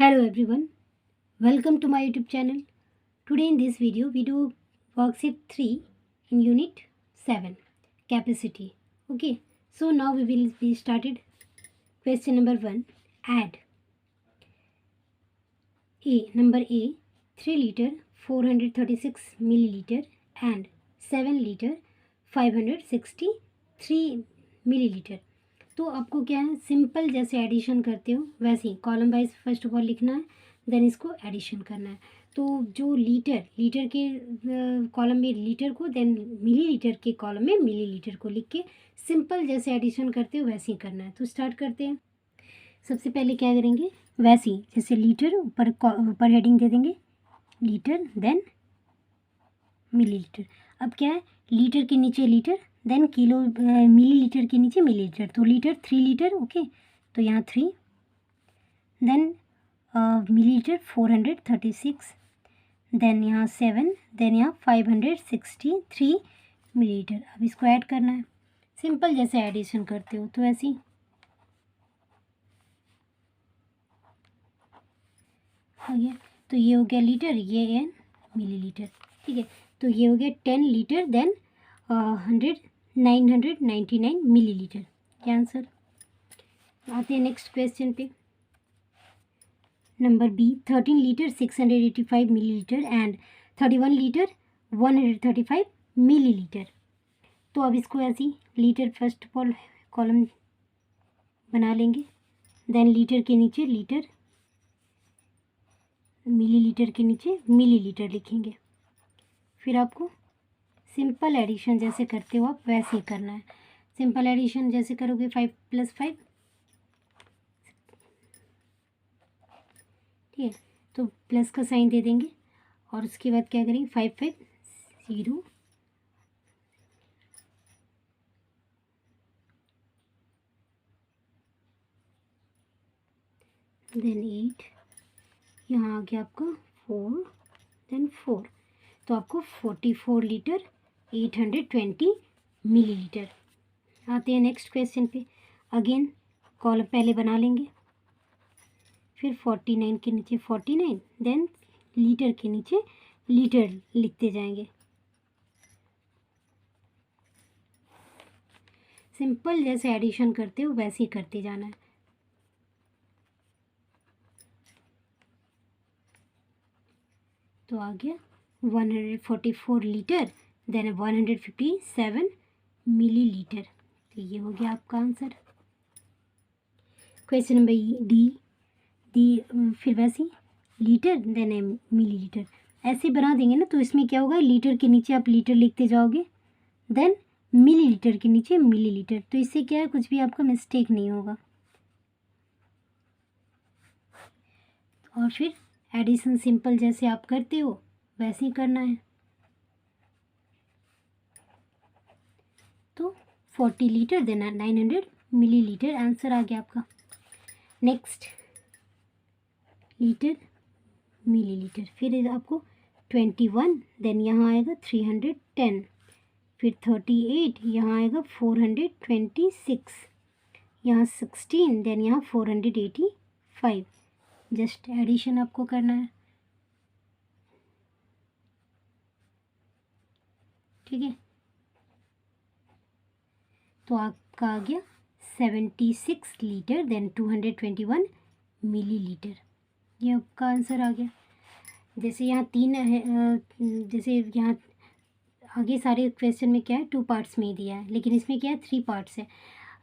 Hello everyone, welcome to my YouTube channel. Today in this video we do worksheet 3 in unit 7 capacity. Okay, so now we will be started. Question number 1, add number A 3 liter 436 milliliter and 7 liter 563 milliliter. तो आपको क्या है, simple जैसे addition करते हो वैसे ही column wise first of all लिखना है, देन इसको एडिशन करना है. तो जो लीटर के कॉलम में लीटर को, देन मिलीलीटर के कॉलम में मिलीलीटर को लिख के सिंपल जैसे एडिशन करते हो वैसे ही करना है. तो स्टार्ट करते हैं. सबसे पहले क्या करेंगे, वैसे ही जैसे लीटर ऊपर हेडिंग दे देंगे लीटर, देन मिलीलीटर. अब क्या है, लीटर के नीचे लीटर, देन किलो, मिलीलीटर के नीचे मिलीलीटर. तो लीटर 3 लीटर. ओके, तो यहाँ 3, देन मिलीलीटर 436, देन यहाँ 7, देन यहाँ 563 मिलीलीटर. अब इसको ऐड करना है सिंपल जैसे एडिशन करते हो तो ऐसे ही हो गया. तो ये हो गया लीटर, ये एन मिलीलीटर. ठीक है, तो ये हो गया 10 लीटर, देन 999 मिलीलीटर. क्या आंसर. आते हैं नेक्स्ट क्वेश्चन पे. Number B 13 litre 685 millilitre and 31 litre 135 millilitre. तो अब इसको ऐसे ही litre first of all column बना लेंगे, देन लीटर के नीचे लीटर, मिलीलीटर के नीचे मिलीलीटर लिखेंगे. फिर आपको सिंपल एडिशन जैसे करते हो आप वैसे ही करना है. सिंपल एडिशन जैसे करोगे 5 + 5. ठीक है, तो प्लस का साइन दे देंगे और उसके बाद क्या करेंगे 550, देन 8, यहाँ आ गया आपका 4, देन 4. तो आपको 44 लीटर 820 मिलीलीटर. आते हैं नेक्स्ट क्वेश्चन पे. अगेन कॉलम पहले बना लेंगे, फिर 49 के नीचे 49, देन लीटर के नीचे लीटर लिखते जाएंगे. सिंपल जैसे एडिशन करते हो वैसे ही करते जाना है. तो आ गया 144 लीटर, देन 157 मिलीलीटर. तो ये हो गया आपका आंसर. क्वेश्चन नंबर डी फिर वैसे ही लीटर देन मिलीलीटर ऐसे बना देंगे ना. तो इसमें क्या होगा, लीटर के नीचे आप लीटर लिखते जाओगे, देन मिलीलीटर के नीचे मिलीलीटर. तो इससे क्या है, कुछ भी आपका मिस्टेक नहीं होगा. और फिर एडिशन सिंपल जैसे आप करते हो वैसे ही करना है. तो 40 लीटर देन 900 मिलीलीटर आंसर आ गया आपका. Next litre millilitre. फिर आपको 21, देन यहाँ आएगा 310, फिर 38, यहाँ आएगा 426, यहाँ 16, देन यहाँ 485. जस्ट एडिशन आपको करना है. ठीक है, तो आपका आ गया 76 लीटर देन 221 मिलीलीटर. ये आपका आंसर आ गया. जैसे यहाँ 3 है, जैसे यहाँ आगे सारे क्वेश्चन में क्या है 2 पार्ट्स में ही दिया है, लेकिन इसमें क्या है 3 पार्ट्स है.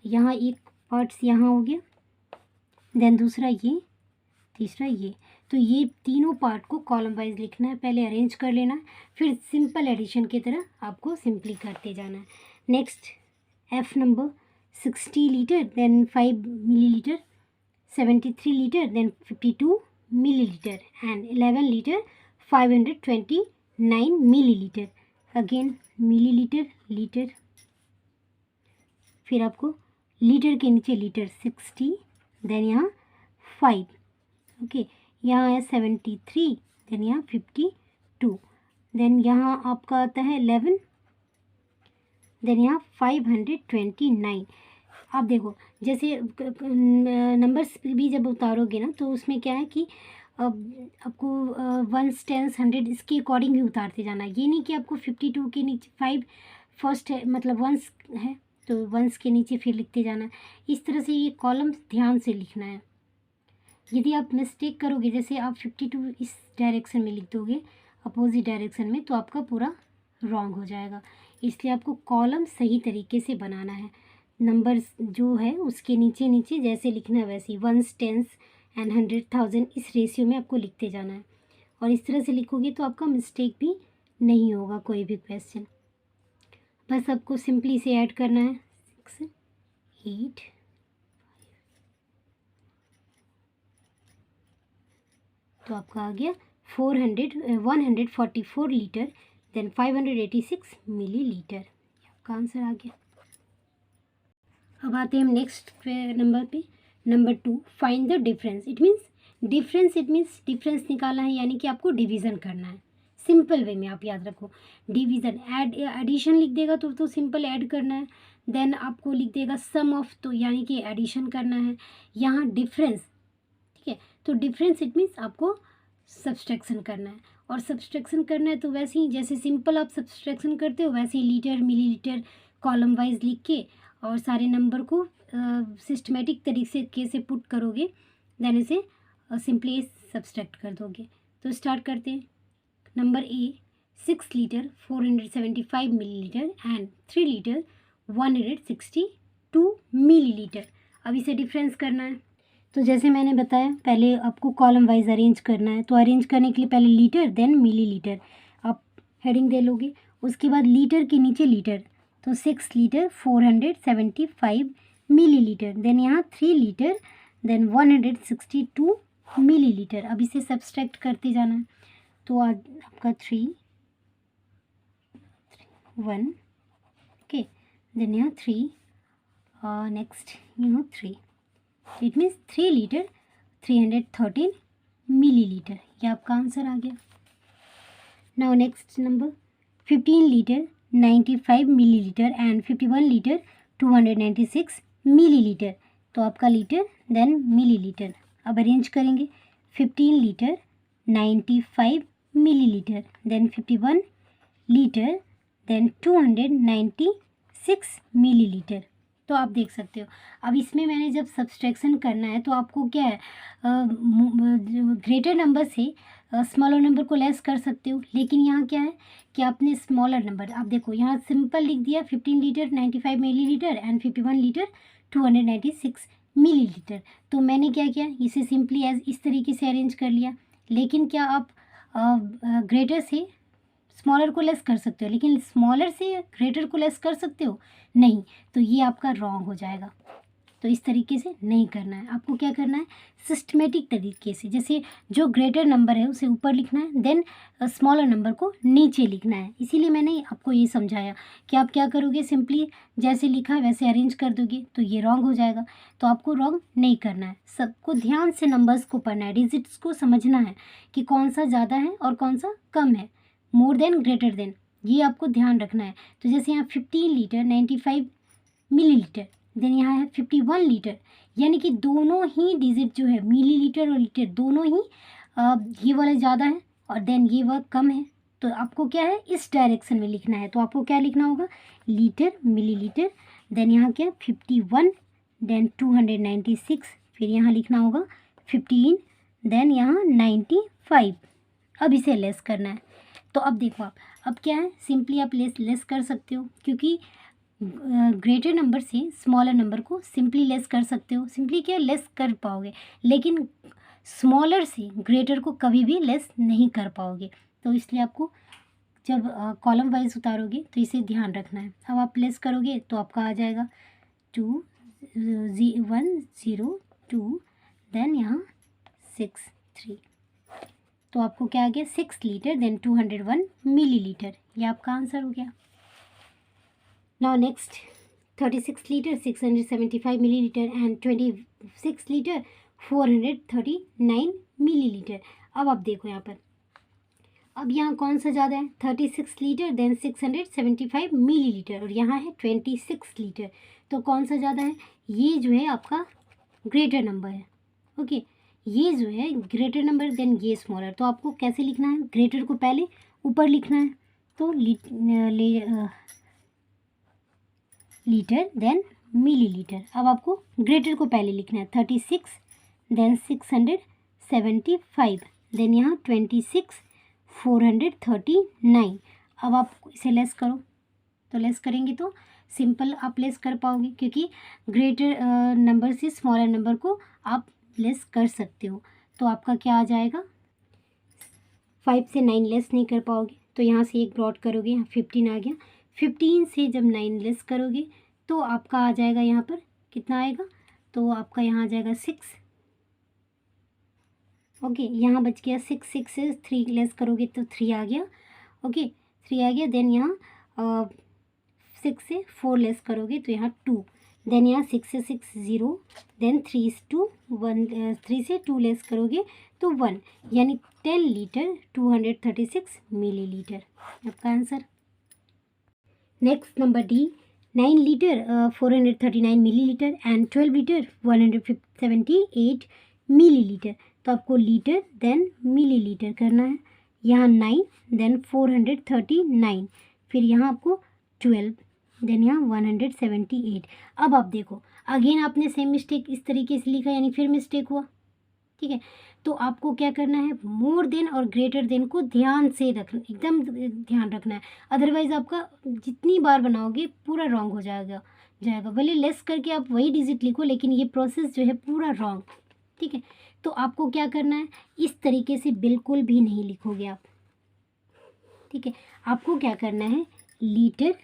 यहाँ एक पार्ट्स यहाँ हो गया, देन दूसरा ये, तीसरा ये. तो ये तीनों पार्ट को कॉलम वाइज लिखना है, पहले अरेंज कर लेना है, फिर सिंपल एडिशन की तरह आपको सिंपली करते जाना है. Next F number 60 litre then 5 millilitre, 73 litre then 52 millilitre and 11 litre 529 millilitre. Again millilitre litre, फिर आपको लीटर के नीचे लीटर 60, देन यहाँ 5. ओके, यहाँ है 73, देन यहाँ 52, देन यहाँ आपका आता है 11, देन यहाँ 529. आप देखो जैसे नंबर्स भी जब उतारोगे ना तो उसमें क्या है कि अब आपको वंस टेंस हंड्रेड इसके अकॉर्डिंग भी उतारते जाना है। ये नहीं कि आपको 52 के नीचे 5 फर्स्ट है मतलब वंस है तो वंस के नीचे फिर लिखते जाना है। इस तरह से ये कॉलम ध्यान से लिखना है। यदि आप मिस्टेक करोगे जैसे आप 52 इस डायरेक्शन में लिख दोगे अपोजिट डायरेक्शन में तो आपका पूरा रॉन्ग हो जाएगा। इसलिए आपको कॉलम सही तरीके से बनाना है। नंबर्स जो है उसके नीचे नीचे जैसे लिखना है वैसे ही ones tens and hundred thousand इस रेशियो में आपको लिखते जाना है। और इस तरह से लिखोगे तो आपका मिस्टेक भी नहीं होगा कोई भी क्वेश्चन। बस आपको सिंपली से ऐड करना है 6 8 तो आपका आ गया 144 लीटर देन 586 मिलीलीटर। आपका आंसर आ गया। अब आते हैं हम नेक्स्ट नंबर पे। Number 2 find the difference. It means difference निकालना है यानी कि आपको डिवीज़न करना है। सिंपल वे में आप याद रखो डिवीज़न एडिशन लिख देगा तो सिंपल ऐड करना है। देन आपको लिख देगा सम ऑफ तो यानी कि एडिशन करना है। यहाँ डिफरेंस ठीक है तो डिफरेंस इट मीन्स आपको सब्सट्रैक्शन करना है। और सब्सट्रैक्शन करना है तो वैसे ही जैसे सिंपल आप सब्सट्रैक्शन करते हो वैसे ही लीटर मिलीलीटर कॉलम वाइज लिख के और सारे नंबर को सिस्टमेटिक तरीके से पुट करोगे देन इसे सिंपली सब्सट्रैक्ट कर दोगे। तो स्टार्ट करते हैं। Number A 6 litre 475 millilitre and 3 litre 162 millilitre. अब इसे डिफरेंस करना है। तो जैसे मैंने बताया पहले आपको कॉलम वाइज अरेंज करना है। तो अरेंज करने के लिए पहले लीटर देन मिलीलीटर आप हेडिंग दे लोगे। उसके बाद लीटर के नीचे लीटर तो 6 लीटर 475 मिलीलीटर देन यहाँ 3 लीटर देन 162 मिलीलीटर। अब इसे सब्सट्रैक्ट करते जाना है। तो आज आपका 3 1 ओके देन यहाँ 3 नेक्स्ट यहाँ 3 इट मीन्स 3 लीटर 313 मिलीलीटर। ये आपका आंसर आ गया। Now next number 15 litre 95 millilitre and 51 litre 296 millilitre. तो आपका लीटर देन मिलीलीटर। अब अरेंज करेंगे 15 litre 95 millilitre then 51 litre then 296 millilitre. तो आप देख सकते हो अब इसमें मैंने जब सब्सट्रैक्शन करना है तो आपको क्या है ग्रेटर नंबर से स्मॉलर नंबर को लेस कर सकते हो। लेकिन यहाँ क्या है कि आपने स्मॉलर नंबर आप देखो यहाँ सिंपल लिख दिया 15 litre 95 millilitre and 51 litre 296 millilitre. तो मैंने क्या किया इसे सिंपली एज इस तरीके से अरेंज कर लिया। लेकिन क्या आप ग्रेटर से स्मॉलर को लेस कर सकते हो लेकिन स्मॉलर से ग्रेटर को लेस कर सकते हो नहीं। तो ये आपका रॉन्ग हो जाएगा। तो इस तरीके से नहीं करना है। आपको क्या करना है सिस्टमेटिक तरीके से जैसे जो ग्रेटर नंबर है उसे ऊपर लिखना है देन स्मॉलर नंबर को नीचे लिखना है। इसीलिए मैंने आपको ये समझाया कि आप क्या करोगे सिंपली जैसे लिखा है वैसे अरेंज कर दोगे तो ये रॉन्ग हो जाएगा। तो आपको रॉन्ग नहीं करना है। सबको ध्यान से नंबर्स को पढ़ना है डिजिट्स को समझना है कि कौन सा ज़्यादा है और कौन सा कम है मोर देन ग्रेटर देन ये आपको ध्यान रखना है। तो जैसे यहाँ 15 लीटर 95 मिलीलीटर देन यहाँ है 51 लीटर यानी कि दोनों ही डिजिट जो है मिलीलीटर और लीटर दोनों ही ये वाला ज़्यादा है और देन ये वाला कम है। तो आपको क्या है इस डायरेक्शन में लिखना है। तो आपको क्या लिखना होगा लीटर मिलीलीटर देन यहाँ क्या 51 देन 296 फिर यहाँ लिखना होगा 15 देन यहाँ 95। अब इसे लेस करना है। तो अब देखो आप अब क्या है सिंपली आप लेस कर सकते हो क्योंकि ग्रेटर नंबर से स्मॉलर नंबर को सिंपली लेस कर सकते हो। सिंपली क्या लेस कर पाओगे लेकिन स्मॉलर से ग्रेटर को कभी भी लेस नहीं कर पाओगे। तो इसलिए आपको जब कॉलम वाइज उतारोगे तो इसे ध्यान रखना है। अब आप लेस करोगे तो आपका आ जाएगा 102 देन यहाँ 6 3। तो आपको क्या आ गया 6 लीटर देन 201 मिलीलीटर। ये आपका आंसर हो गया। Now next 36 litre 675 millilitre and 26 litre 439 millilitre. अब आप देखो यहाँ पर अब यहाँ कौन सा ज़्यादा है 36 लीटर देन 675 मिलीलीटर और यहाँ है 26 लीटर। तो कौन सा ज़्यादा है, ये जो है आपका ग्रेटर नंबर है। ओके, ये जो है ग्रेटर नंबर देन ये स्मॉलर। तो आपको कैसे लिखना है, ग्रेटर को पहले ऊपर लिखना है, तो लीटर देन मिलीलीटर। अब आपको ग्रेटर को पहले लिखना है, 36 देन 675 देन यहाँ 26 439। अब आप इसे लेस करो, तो लेस करेंगे तो सिंपल आप लेस कर पाओगे, क्योंकि ग्रेटर नंबर से स्मॉलर नंबर को आप लेस कर सकते हो। तो आपका क्या आ जाएगा, 5 से 9 लेस नहीं कर पाओगे, तो यहाँ से एक ब्रॉड करोगे, यहाँ 15 आ गया। 15 से जब 9 लेस करोगे तो आपका आ जाएगा यहाँ पर कितना आएगा, तो आपका यहाँ आ जाएगा 6। ओके, यहाँ बच गया 6, 6 से 3 लेस करोगे तो 3 आ गया। ओके, 3 आ गया। देन यहाँ 6 से 4 लेस करोगे तो यहाँ 2, देन यहाँ 6 से 6 0, देन 3 से 2 1, 3 से 2 लेस करोगे तो 1, यानी 10 लीटर 236 मिलीलीटर आपका answer. Next number D, 9 litre 439 millilitre and 12 litre 178 millilitre. तो आपको लीटर देन मिलीलीटर करना है। यहाँ 9 देन 439, फिर यहाँ आपको 12 देन यहाँ 178। अब आप देखो अगेन आपने सेम मिस्टेक इस तरीके से लिखा, यानी फिर मिस्टेक हुआ। ठीक है, तो आपको क्या करना है, मोर देन और ग्रेटर देन को ध्यान से रखना, एकदम ध्यान रखना है, अदरवाइज़ आपका जितनी बार बनाओगे पूरा रॉन्ग हो जाएगा। भले लेस करके आप वही डिजिट लिखो, लेकिन ये प्रोसेस जो है पूरा रॉन्ग। ठीक है, तो आपको क्या करना है, इस तरीके से बिल्कुल भी नहीं लिखोगे आप। ठीक है, आपको क्या करना है, लीटर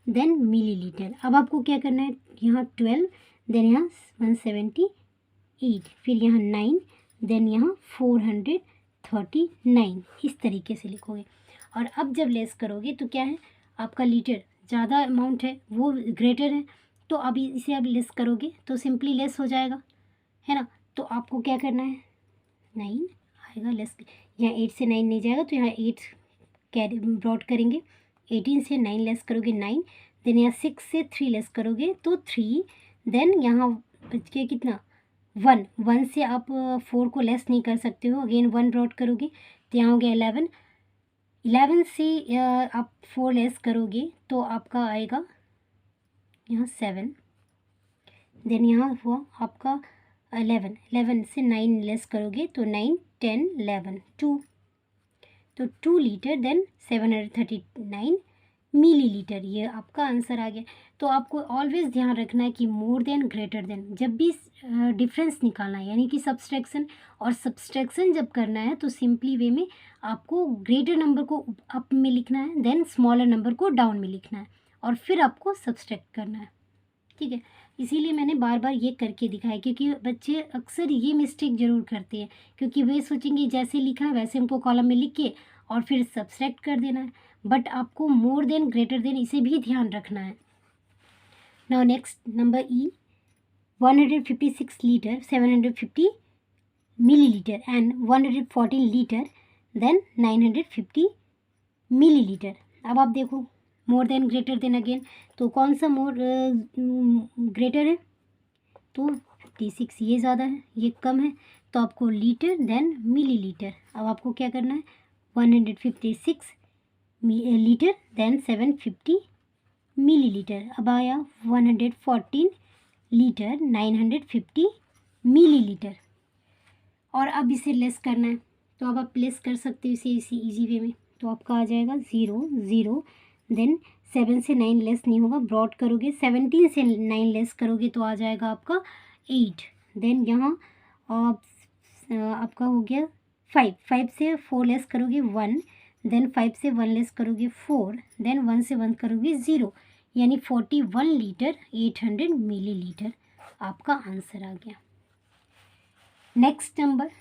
देन मिलीलीटर। अब आपको क्या करना है, यहाँ 12 देन यहाँ 178, फिर यहाँ 9 देन यहाँ 439, इस तरीके से लिखोगे। और अब जब लेस करोगे तो क्या है, आपका लीटर ज़्यादा अमाउंट है, वो ग्रेटर है, तो अब इसे अब लेस करोगे तो सिंपली लेस हो जाएगा, है ना। तो आपको क्या करना है, 9 आएगा लेस, यहाँ 8 से 9 नहीं जाएगा, तो यहाँ 8 कैरी ब्रॉड करेंगे। 18 से 9 लेस करोगे 9, देन यहाँ 6 से 3 लेस करोगे तो 3, देन यहाँ बच गया कितना, 1, 1 से आप 4 को लेस नहीं कर सकते हो, अगेन 1 ब्रॉड करोगे तो यहाँ हो गया 11, 11 से आप 4 लेस करोगे तो आपका आएगा यहाँ 7, देन यहाँ हुआ आपका 11, 11 से 9 लेस करोगे तो 9 10 11 2, तो 2 लीटर देन 739 मिलीलीटर, ये आपका आंसर आ गया। तो आपको ऑलवेज ध्यान रखना है कि मोर देन ग्रेटर देन, जब भी डिफरेंस निकालना है, यानी कि सब्सट्रैक्शन, और सब्सट्रैक्शन जब करना है तो सिंपली वे में आपको ग्रेटर नंबर को अप में लिखना है, देन स्मॉलर नंबर को डाउन में लिखना है, और फिर आपको सब्सट्रैक्ट करना है। ठीक है, इसीलिए मैंने बार बार ये करके दिखाया, क्योंकि बच्चे अक्सर ये मिस्टेक ज़रूर करते हैं, क्योंकि वे सोचेंगे जैसे लिखा है वैसे हमको कॉलम में लिख के और फिर सब्सट्रैक्ट कर देना है, बट आपको मोर देन ग्रेटर देन इसे भी ध्यान रखना है। Now next number E, 156 litre 750 millilitre and 114 litre then 950 millilitre. अब आप देखो more than greater than again, तो कौन सा मोर ग्रेटर है, तो 56, ये ज़्यादा है ये कम है, तो आपको लीटर देन मिलीलीटर। अब आपको क्या करना है, 156 लीटर देन 750 मिलीलीटर। अब आया 114 लीटर 950 मिलीलीटर, और अब इसे लेस करना है, तो अब आप लेस कर सकते हो इसे इसी ईजी वे में। तो आपका आ जाएगा 0 0, देन 7 से 9 लेस नहीं होगा, ब्रॉड करोगे, 17 से 9 लेस करोगे तो आ जाएगा आपका 8, देन यहाँ आपका हो गया 5, 5 से 4 लेस करोगे 1, देन 5 से 1 लेस करोगे 4, देन 1 से 1 करोगे 0, यानी 41 लीटर 800 मिलीलीटर आपका आंसर आ गया। Next number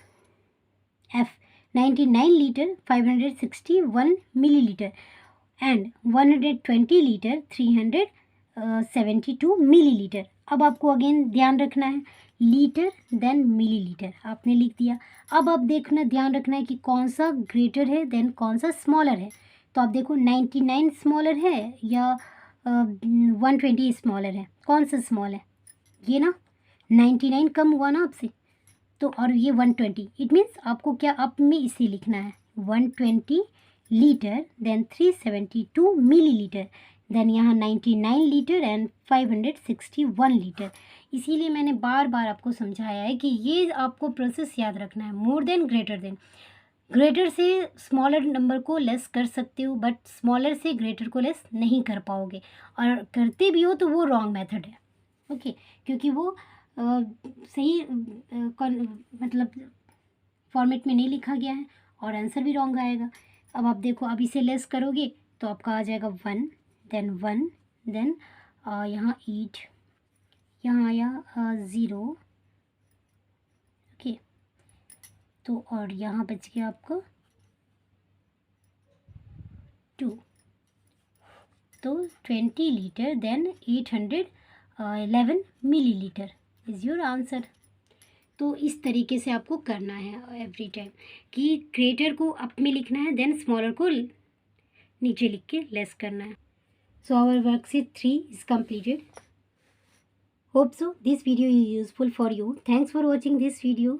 F, 99 litre 561 millilitre and 120 litre 372 millilitre. अब आपको अगेन ध्यान रखना है, लीटर देन मिलीलीटर आपने लिख दिया। अब आप देखना, ध्यान रखना है कि कौन सा ग्रेटर है देन कौन सा स्मॉलर है। तो आप देखो 99 स्मॉलर है या 120 स्मॉलर है, कौन सा स्मॉल है, ये ना, 99 कम हुआ ना आपसे, तो और ये 120, इट मीन्स आपको क्या अब में इसे लिखना है 120 लीटर, देन 372 मिलीलीटर, देन यहाँ 99 लीटर एंड 561 लीटर। इसीलिए मैंने बार बार आपको समझाया है कि ये आपको प्रोसेस याद रखना है, मोर देन ग्रेटर देन। ग्रेटर से स्मॉलर नंबर को लेस कर सकते हो, बट स्मॉलर से ग्रेटर को लेस नहीं कर पाओगे, और करते भी हो तो वो रॉन्ग मेथड है, ओके क्योंकि वो सही मतलब फॉर्मेट में नहीं लिखा गया है और आंसर भी रॉन्ग आएगा। अब आप देखो, अब इसे लेस करोगे तो आपका आ जाएगा 1, देन यहाँ 8, यहाँ आया 0, ओके, तो और यहाँ बच गया आपका 2, तो 20 litre then 811 millilitre is your answer. तो इस तरीके से आपको करना है एवरी टाइम कि ग्रेटर को अप में लिखना है, देन स्मॉलर को नीचे लिख के लेस करना है। So our worksheet 3 is completed. Hope so this video is useful for you. Thanks for watching this video.